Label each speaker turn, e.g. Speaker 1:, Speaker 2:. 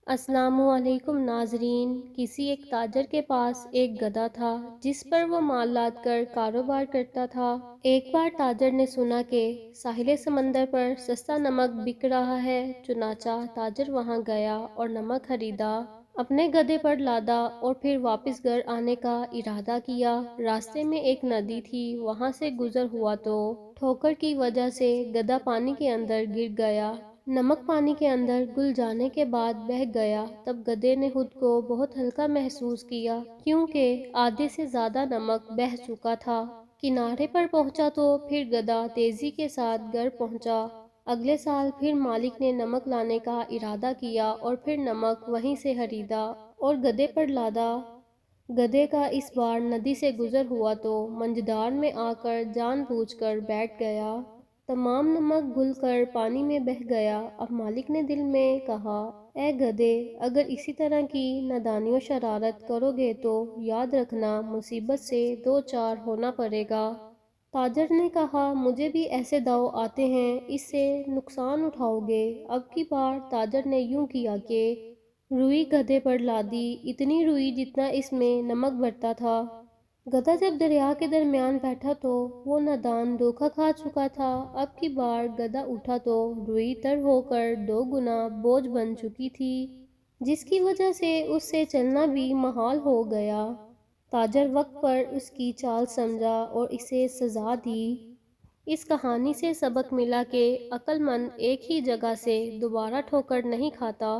Speaker 1: السلام علیکم ناظرین۔ کسی ایک تاجر کے پاس ایک گدھا تھا جس پر وہ مال لاد کر کاروبار کرتا تھا۔ ایک بار تاجر نے سنا کہ ساحل سمندر پر سستا نمک بک رہا ہے، چنانچہ تاجر وہاں گیا اور نمک خریدا، اپنے گدھے پر لادا اور پھر واپس گھر آنے کا ارادہ کیا۔ راستے میں ایک ندی تھی، وہاں سے گزر ہوا تو ٹھوکر کی وجہ سے گدھا پانی کے اندر گر گیا۔ نمک پانی کے اندر گھل جانے کے بعد بہہ گیا۔ تب گدھے نے خود کو بہت ہلکا محسوس کیا کیونکہ آدھے سے زیادہ نمک بہہ چکا تھا۔ کنارے پر پہنچا تو پھر گدھا تیزی کے ساتھ گھر پہنچا۔ اگلے سال پھر مالک نے نمک لانے کا ارادہ کیا اور پھر نمک وہیں سے خریدا اور گدھے پر لادا۔ گدھے کا اس بار ندی سے گزر ہوا تو منجدار میں آ کر جان بوجھ کر بیٹھ گیا۔ تمام نمک گھل کر پانی میں بہہ گیا۔ اب مالک نے دل میں کہا، اے گدھے، اگر اسی طرح کی نادانی و شرارت کرو گے تو یاد رکھنا مصیبت سے دو چار ہونا پڑے گا۔ تاجر نے کہا، مجھے بھی ایسے داؤ آتے ہیں، اس سے نقصان اٹھاؤ گے؟ اب کی بار تاجر نے یوں کیا کہ روئی گدھے پر لادی، اتنی روئی جتنا اس میں نمک بھرتا تھا۔ گدھا جب دریا کے درمیان بیٹھا تو وہ نادان دھوکہ کھا چکا تھا۔ اب کی بار گدھا اٹھا تو روئی تر ہو کر 2 گنا بوجھ بن چکی تھی، جس کی وجہ سے اس سے چلنا بھی محال ہو گیا۔ تاجر وقت پر اس کی چال سمجھا اور اسے سزا دی۔ اس کہانی سے سبق ملا کہ عقل مند ایک ہی جگہ سے دوبارہ ٹھوکر نہیں کھاتا۔